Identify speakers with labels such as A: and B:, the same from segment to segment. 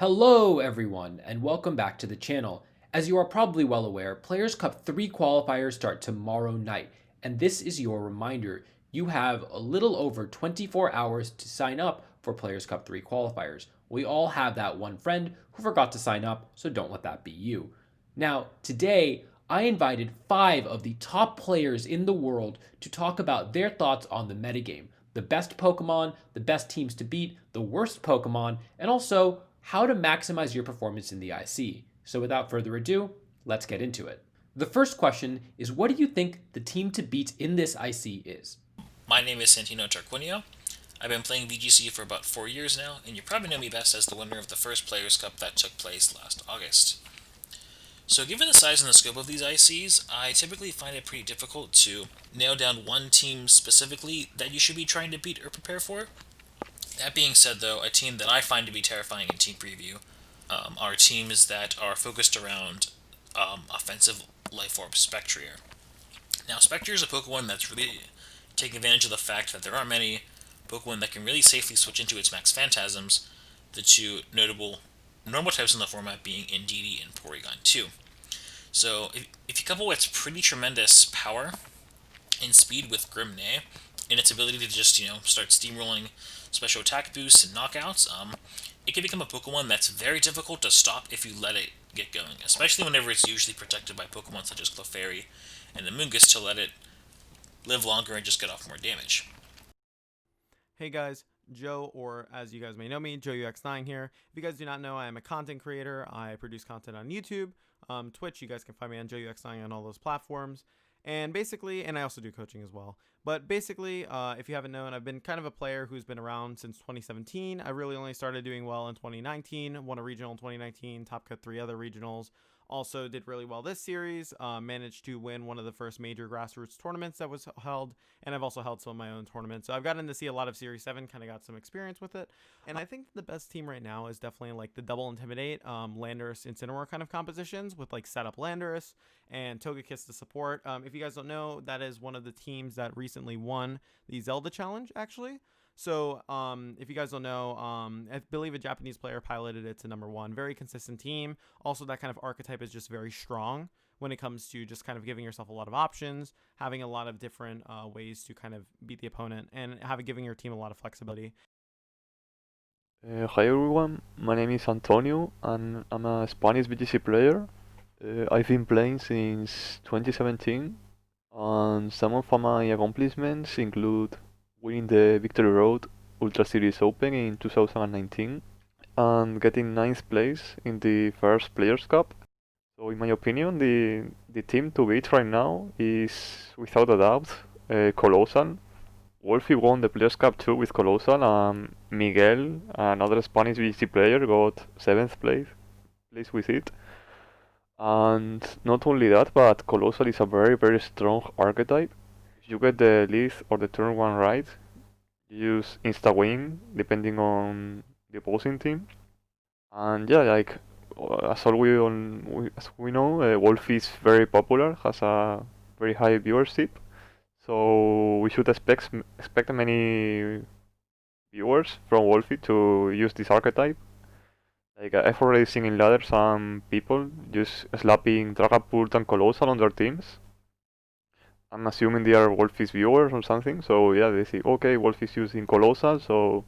A: Hello everyone, and welcome back to the channel. As you are probably well aware, Players Cup 3 qualifiers start tomorrow night, and this is your reminder. You have a little over 24 hours to sign up for Players Cup 3 qualifiers. We all have that one friend who forgot to sign up, so don't let that be you. Now, today, I invited 5 of the top players in the world to talk about their thoughts on the metagame, the best Pokemon, the best teams to beat, the worst Pokemon, and also how to maximize your performance in the IC. So without further ado, let's get into it. The first question is, what do you think the team to beat in this IC is?
B: My name is Santino Tarquinio. I've been playing VGC for about 4 years now, and you probably know me best as the winner of the first Players' Cup that took place last August. So given the size and the scope of these ICs, I typically find it pretty difficult to nail down one team specifically that you should be trying to beat or prepare for. That being said though, a team that I find to be terrifying in Team Preview are teams that are focused around offensive life orb Spectrier. Now Spectrier is a Pokemon that's really taking advantage of the fact that there aren't many Pokemon that can really safely switch into its max Phantasms, the two notable normal types in the format being Indeedee and Porygon 2. So if you couple its pretty tremendous power and speed with Grim Neigh, and its ability to just, start steamrolling special attack boosts and knockouts, it can become a Pokemon that's very difficult to stop if you let it get going, especially whenever it's usually protected by Pokemon such as Clefairy and Amoonguss to let it live longer and just get off more damage.
C: Hey guys, Joe, or as you guys may know me, JoeUX9 here. If you guys do not know, I am a content creator. I produce content on YouTube, Twitch. You guys can find me on JoeUX9 on all those platforms. And basically, and I also do coaching as well. But basically, if you haven't known, I've been kind of a player who's been around since 2017. I really only started doing well in 2019, won a regional in 2019, top cut 3 other regionals. Also did really well this series, managed to win one of the first major grassroots tournaments that was held, and I've also held some of my own tournaments. So I've gotten to see a lot of Series 7, kind of got some experience with it. And I think the best team right now is definitely like the double Intimidate, Landorus, Incineroar kind of compositions with like setup Landorus and Togekiss to support. If you guys don't know, that is one of the teams that recently won the Zelda Challenge, actually. So, if you guys don't know, I believe a Japanese player piloted it to #1. Very consistent team. Also, that kind of archetype is just very strong when it comes to just kind of giving yourself a lot of options, having a lot of different ways to kind of beat the opponent, and giving your team a lot of flexibility.
D: Hi everyone, my name is Antonio and I'm a Spanish VGC player. I've been playing since 2017 and some of my accomplishments include winning the Victory Road Ultra Series Open in 2019 and getting 9th place in the first Players Cup. So in my opinion, the team to beat right now is without a doubt Colossal. Wolfie won the Players Cup too with Colossal, and Miguel, another Spanish VGC player, got 7th place with it. And not only that, but Colossal is a very strong archetype. If you get the lead or the turn 1 right, you use insta-win depending on the opposing team. And yeah, like as we know, Wolfie is very popular, has a very high viewership. So we should expect many viewers from Wolfie to use this archetype. Like I've already seen in ladder some people just slapping Dragapult and Colossal on their teams. I'm assuming they are Wolfie's viewers or something. So yeah, they say, okay, Wolfie's using Colossal, so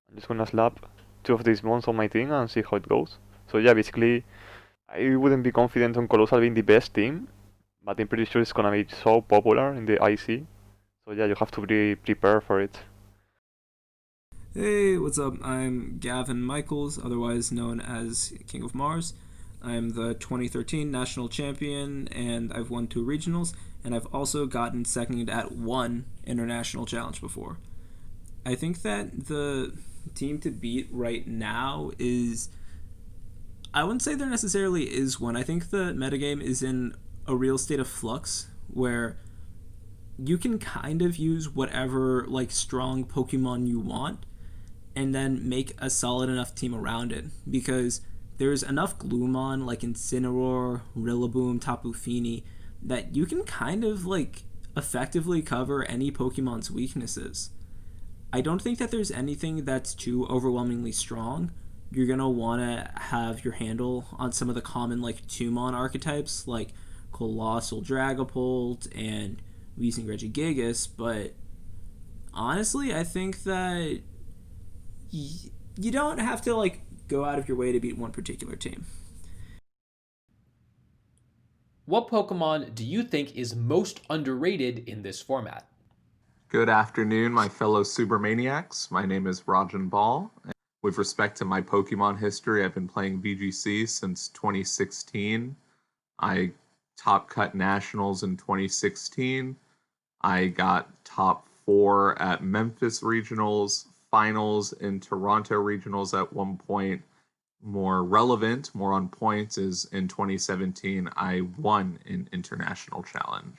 D: I'm just gonna slap 2 of these mons on my team and see how it goes. So yeah, basically, I wouldn't be confident on Colossal being the best team, but I'm pretty sure it's gonna be so popular in the IC. So yeah, you have to be prepared for it.
E: Hey, what's up? I'm Gavin Michaels, otherwise known as King of Mars. I'm the 2013 national champion, and I've won 2 regionals, and I've also gotten second at 1 international challenge before. I think that the team to beat right now is... I wouldn't say there necessarily is one. I think the metagame is in a real state of flux, where you can kind of use whatever like strong Pokemon you want and then make a solid enough team around it, because there's enough Gloomon like Incineroar, Rillaboom, Tapu Fini that you can kind of like effectively cover any Pokemon's weaknesses. I don't think that there's anything that's too overwhelmingly strong, you're going to want to have your handle on some of the common like Tumon archetypes like Colossal Dragapult and Weezing Regigigas, but honestly, I think that you don't have to like go out of your way to beat one particular team.
A: What Pokemon do you think is most underrated in this format?
F: Good afternoon, my fellow Supermaniacs. My name is Rajan Ball. With respect to my Pokemon history, I've been playing VGC since 2016. I top cut nationals in 2016. I got top 4 at Memphis regionals, finals in Toronto regionals at one point. More relevant, more on points is in 2017, I won an international challenge.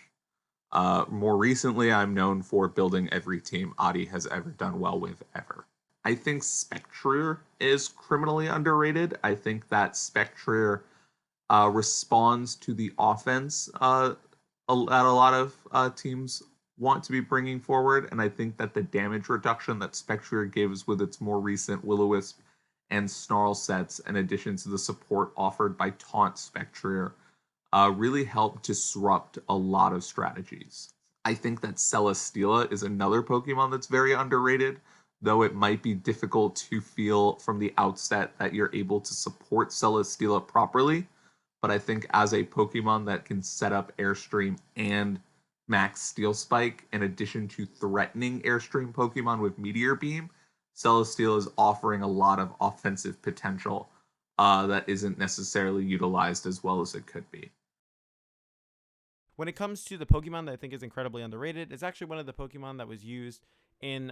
F: More recently, I'm known for building every team Adi has ever done well with ever. I think Spectrier is criminally underrated. I think that Spectrier responds to the offense that a lot of teams want to be bringing forward, and I think that the damage reduction that Spectrier gives with its more recent Will-O-Wisp and Snarl sets, in addition to the support offered by Taunt Spectrier, really help disrupt a lot of strategies. I think that Celesteela is another Pokemon that's very underrated, though it might be difficult to feel from the outset that you're able to support Celesteela properly. But I think as a Pokemon that can set up Airstream and Max Steel Spike, in addition to threatening Airstream Pokemon with Meteor Beam, Celesteela is offering a lot of offensive potential that isn't necessarily utilized as well as it could be.
C: When it comes to the Pokemon that I think is incredibly underrated, it's actually one of the Pokemon that was used in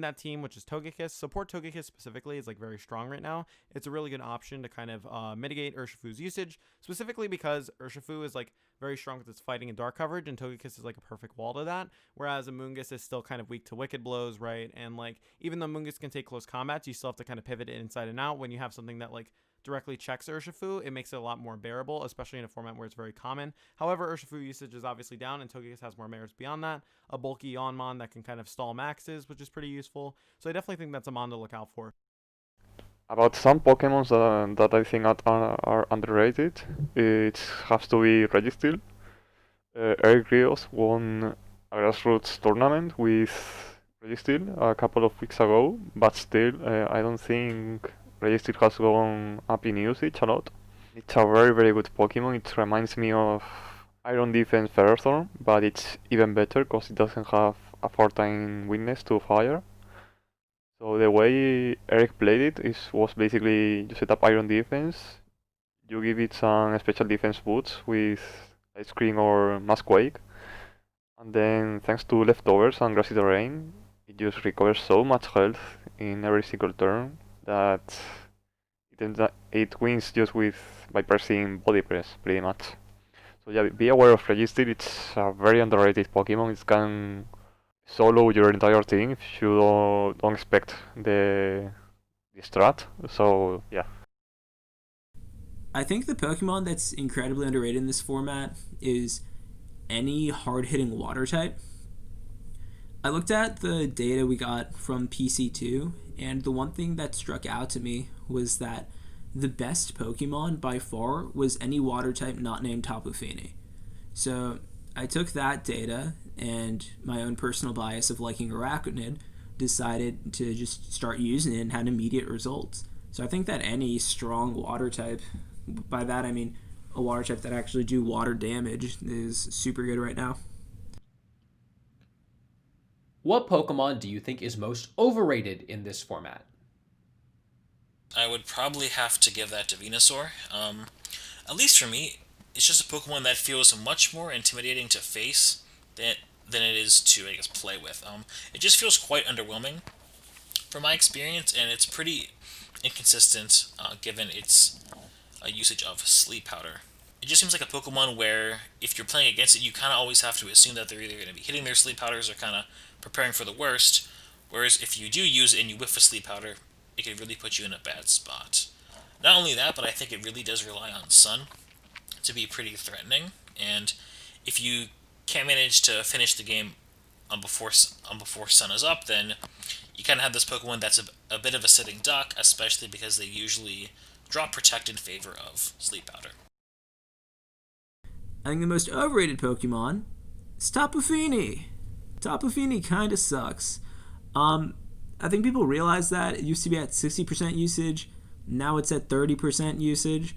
C: that team, which is Togekiss. Support Togekiss specifically is like very strong right now. It's a really good option to kind of mitigate Urshifu's usage, specifically because Urshifu is like very strong with its fighting and dark coverage, and Togekiss is like a perfect wall to that. Whereas Amoonguss is still kind of weak to Wicked Blows, right? And like even though Amoonguss can take close combats, you still have to kind of pivot it inside and out. When you have something that like directly checks Urshifu, it makes it a lot more bearable, especially in a format where it's very common. However, Urshifu usage is obviously down, and Togekiss has more merits beyond that. A bulky Onmon that can kind of stall maxes, which is pretty useful. So I definitely think that's a Mon to look out for.
D: About some Pokemon that I think are underrated, it has to be Registeel. Eric Rios won a grassroots tournament with Registeel a couple of weeks ago, but still, I don't think Registeel has gone up in usage a lot. It's a very, very good Pokemon. It reminds me of Iron Defense Ferrothorn, but it's even better because it doesn't have a 4-time weakness to fire. So the way Eric played it was basically you set up Iron Defense, you give it some special defense boots with Ice Cream or Massquake, and then thanks to leftovers and grassy terrain, it just recovers so much health in every single turn that it wins just by pressing body press pretty much. So yeah, be aware of Registeel. It's a very underrated Pokemon. It can solo your entire team if you don't expect the strat. So yeah.
E: I think the Pokemon that's incredibly underrated in this format is any hard hitting water type. I looked at the data we got from PC2, and the one thing that struck out to me was that the best Pokemon by far was any water type not named Tapu Fini. So I took that data and my own personal bias of liking Arachnid, decided to just start using it and had immediate results. So I think that any strong water type, by that I mean a water type that actually do water damage, is super good right now.
A: What Pokemon do you think is most overrated in this format?
B: I would probably have to give that to Venusaur. At least for me, it's just a Pokemon that feels much more intimidating to face than it is to, I guess, play with. It just feels quite underwhelming from my experience, and it's pretty inconsistent given its usage of Sleep Powder. It just seems like a Pokemon where if you're playing against it, you kind of always have to assume that they're either going to be hitting their Sleep Powders or kind of preparing for the worst. Whereas if you do use it and you whiff a Sleep Powder, it could really put you in a bad spot. Not only that, but I think it really does rely on Sun to be pretty threatening. And if you can't manage to finish the game before Sun is up, then you kind of have this Pokemon that's a bit of a sitting duck, especially because they usually drop Protect in favor of Sleep Powder.
E: I think the most overrated Pokemon is Tapu Fini. Tapu Fini kind of sucks. I think people realize that it used to be at 60% usage, now it's at 30% usage.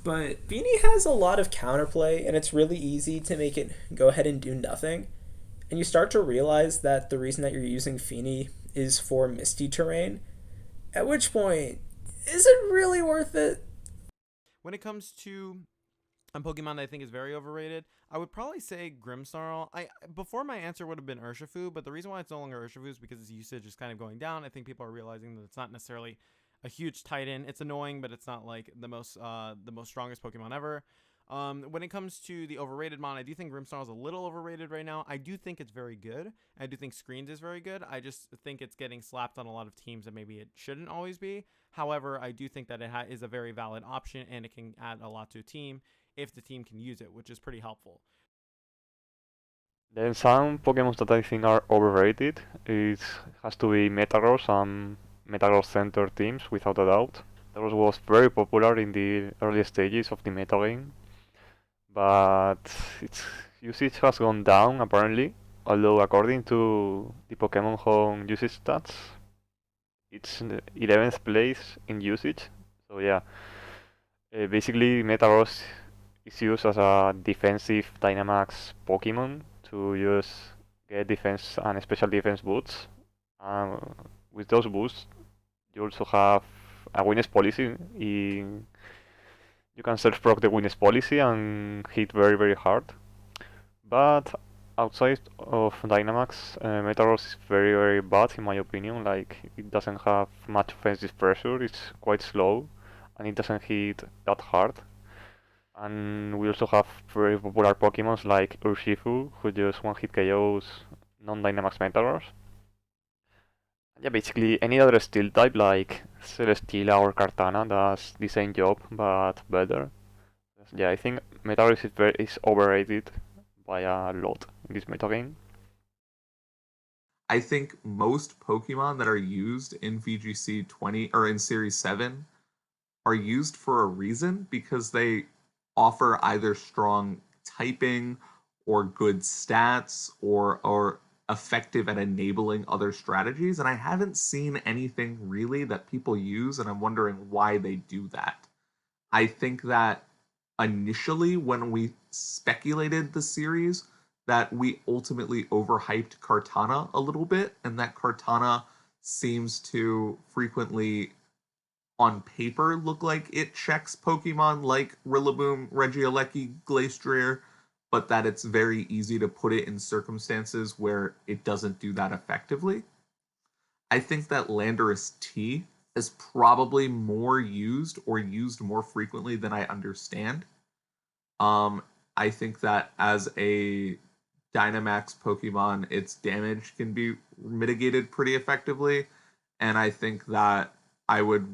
E: But Fini has a lot of counterplay, and it's really easy to make it go ahead and do nothing. And you start to realize that the reason that you're using Fini is for misty terrain, at which point, is it really worth it?
C: When it comes to a Pokemon that I think is very overrated, I would probably say Grimmsnarl. Before my answer would have been Urshifu, but the reason why it's no longer Urshifu is because its usage is kind of going down. I think people are realizing that it's not necessarily a huge Titan. It's annoying, but it's not like the most strongest Pokemon ever. When it comes to the overrated mon, I do think Grimmsnarl is a little overrated right now. I do think it's very good. I do think Screens is very good. I just think it's getting slapped on a lot of teams that maybe it shouldn't always be. However, I do think that it is a very valid option, and it can add a lot to a team if the team can use it, which is pretty helpful.
D: Then some Pokemon that I think are overrated it has to be Metagross and Metagross Center teams, without a doubt. Metagross was very popular in the early stages of the metagame, but its usage has gone down apparently. Although according to the Pokemon Home usage stats, it's in the 11th place in usage. So yeah, basically Metagross is used as a defensive Dynamax Pokemon to just get defense and special defense boosts. With those boosts, you also have a witness policy. You can self-proc the witness policy and hit very, very hard. But outside of Dynamax, Metagross is very, very bad in my opinion. Like, it doesn't have much offensive pressure, it's quite slow, and it doesn't hit that hard. And we also have very popular Pokemons like Urshifu, who just one-hit KOs non-Dynamax Metagross. Yeah, basically any other steel type like Celesteela or Kartana does the same job but better. Yeah, I think Metagross is overrated by a lot in this metagame.
F: I think most Pokemon that are used in VGC 20 or in Series 7 are used for a reason because they offer either strong typing or good stats or effective at enabling other strategies. And I haven't seen anything really that people use, and I'm wondering why they do that. I think that initially, when we speculated the series, that we ultimately overhyped Kartana a little bit, and that Kartana seems to frequently on paper look like it checks Pokemon like Rillaboom, Regieleki, Glastrier, but that it's very easy to put it in circumstances where it doesn't do that effectively. I think that Landorus T is probably more used or used more frequently than I understand. I think that as a Dynamax Pokemon, its damage can be mitigated pretty effectively, and I think that I would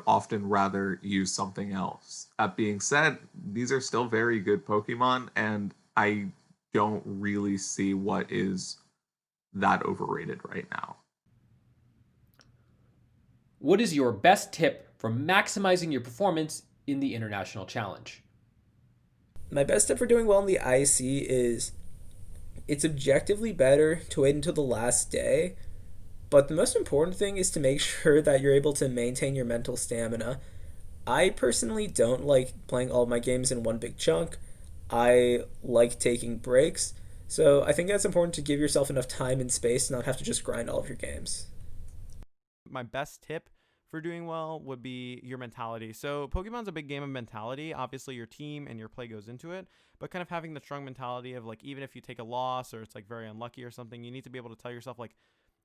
F: often rather use something else. That being said, these are still very good Pokemon, and I don't really see what is that overrated right now.
A: What is your best tip for maximizing your performance in the International Challenge?
E: My best tip for doing well in the IC is it's objectively better to wait until the last day, but the most important thing is to make sure that you're able to maintain your mental stamina. I personally don't like playing all of my games in one big chunk. I like taking breaks, so I think that's important to give yourself enough time and space to not have to just grind all of your games.
C: My best tip for doing well would be your mentality. So Pokemon's a big game of mentality. Obviously your team and your play goes into it, but kind of having the strong mentality of like, even if you take a loss or it's like very unlucky or something, you need to be able to tell yourself like,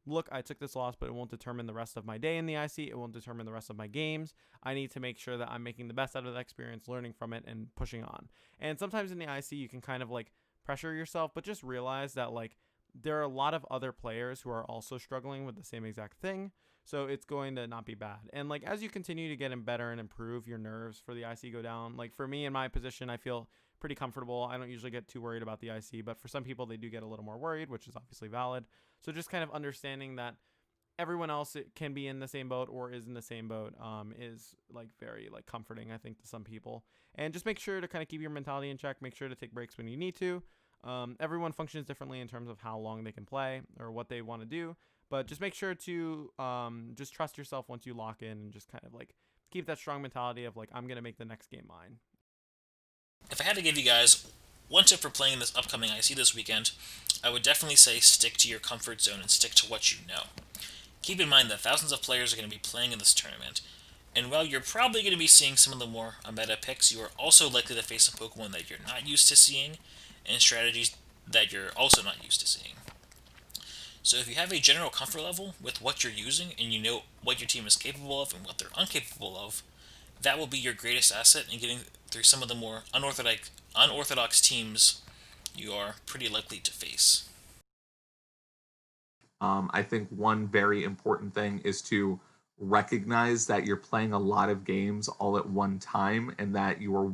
C: look, I took this loss, but it won't determine the rest of my day in the IC. It won't determine the rest of my games. I need to make sure that I'm making the best out of the experience, learning from it, and pushing on. And sometimes in the IC, you can kind of like pressure yourself, but just realize that like there are a lot of other players who are also struggling with the same exact thing. So it's going to not be bad. And like as you continue to get in better and improve, your nerves for the IC go down. Like for me in my position, I feel pretty comfortable. I don't usually get too worried about the IC, but for some people they do get a little more worried, which is obviously valid. So just kind of understanding that everyone else can be in the same boat or is in the same boat is like very like comforting, I think, to some people. And just make sure to kind of keep your mentality in check. Make sure to take breaks when you need to. Everyone functions differently in terms of how long they can play or what they want to do, but just make sure to just trust yourself once you lock in, and just kind of like keep that strong mentality of like, I'm gonna make the next game mine.
B: If I had to give you guys one tip for playing this upcoming IC this weekend, I would definitely say stick to your comfort zone and stick to what you know. Keep in mind that thousands of players are going to be playing in this tournament, and while you're probably going to be seeing some of the more meta picks, you are also likely to face some Pokemon that you're not used to seeing, and strategies that you're also not used to seeing. So if you have a general comfort level with what you're using, and you know what your team is capable of and what they're incapable of, that will be your greatest asset in getting through some of the more unorthodox teams you are pretty likely to face.
F: I think one very important thing is to recognize that you're playing a lot of games all at one time, and that you are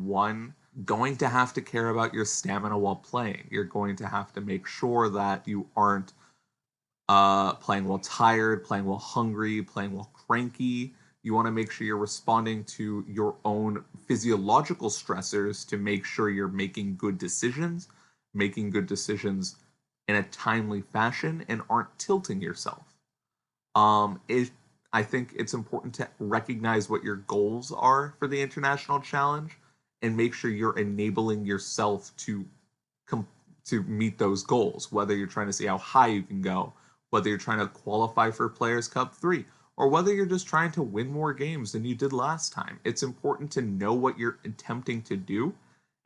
F: going to have to care about your stamina while playing. You're going to have to make sure that you aren't playing while tired, playing while hungry, playing while cranky. You want to make sure you're responding to your own physiological stressors to make sure you're making good decisions in a timely fashion, and aren't tilting yourself. I think it's important to recognize what your goals are for the international challenge, and make sure you're enabling yourself to to meet those goals. Whether you're trying to see how high you can go, whether you're trying to qualify for Players Cup 3, or whether you're just trying to win more games than you did last time. It's important to know what you're attempting to do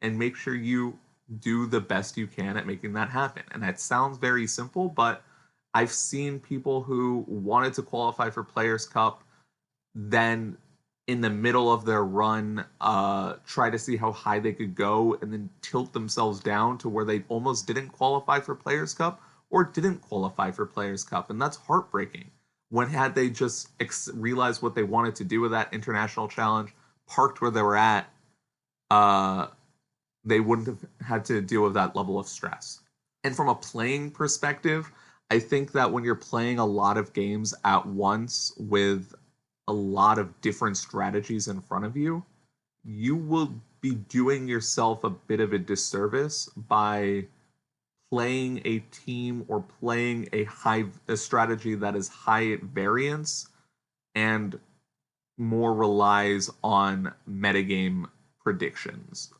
F: and make sure you do the best you can at making that happen. And that sounds very simple, but I've seen people who wanted to qualify for Players Cup, then in the middle of their run, try to see how high they could go, and then tilt themselves down to where they almost didn't qualify for Players Cup or didn't qualify for Players Cup. And that's heartbreaking. When had they just realized what they wanted to do with that international challenge, parked where they were at, they wouldn't have had to deal with that level of stress. And from a playing perspective, I think that when you're playing a lot of games at once with a lot of different strategies in front of you, you will be doing yourself a bit of a disservice by playing a team or playing a strategy that is high at variance and more relies on metagame predictions.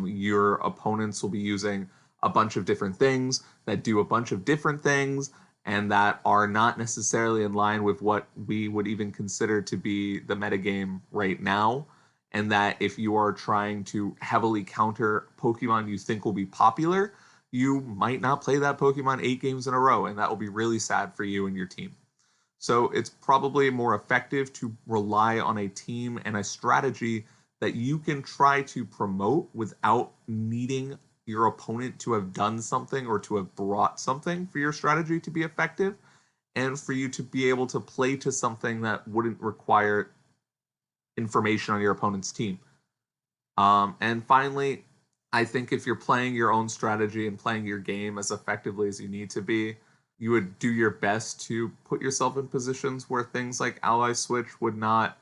F: Your opponents will be using a bunch of different things that do a bunch of different things, and that are not necessarily in line with what we would even consider to be the metagame right now. And that if you are trying to heavily counter Pokemon you think will be popular, you might not play that Pokemon 8 games in a row, and that will be really sad for you and your team. So it's probably more effective to rely on a team and a strategy that you can try to promote without needing your opponent to have done something or to have brought something for your strategy to be effective, and for you to be able to play to something that wouldn't require information on your opponent's team. And finally, I think if you're playing your own strategy and playing your game as effectively as you need to be, you would do your best to put yourself in positions where things like ally switch would not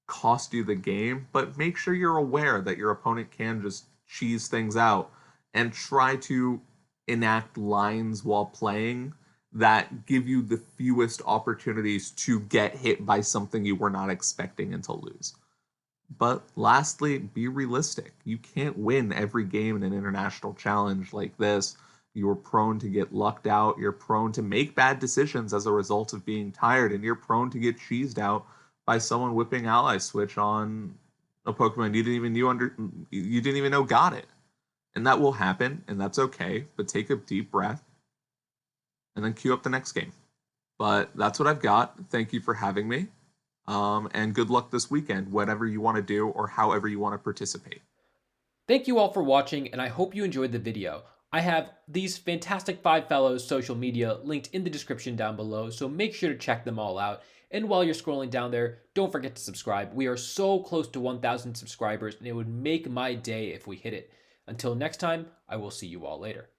F: cost you the game, but make sure you're aware that your opponent can just cheese things out, and try to enact lines while playing that give you the fewest opportunities to get hit by something you were not expecting and to lose. But lastly, be realistic. You can't win every game in an international challenge like this. You're prone to get lucked out. You're prone to make bad decisions as a result of being tired, and you're prone to get cheesed out by someone whipping ally switch on a Pokemon you didn't even know got it. And that will happen, and that's okay. But take a deep breath and then queue up the next game. But that's what I've got. Thank you for having me. And good luck this weekend, whatever you want to do or however you want to participate.
A: Thank you all for watching, and I hope you enjoyed the video. I have these fantastic 5 fellows' social media linked in the description down below, so make sure to check them all out. And while you're scrolling down there, don't forget to subscribe. We are so close to 1,000 subscribers, and it would make my day if we hit it. Until next time, I will see you all later.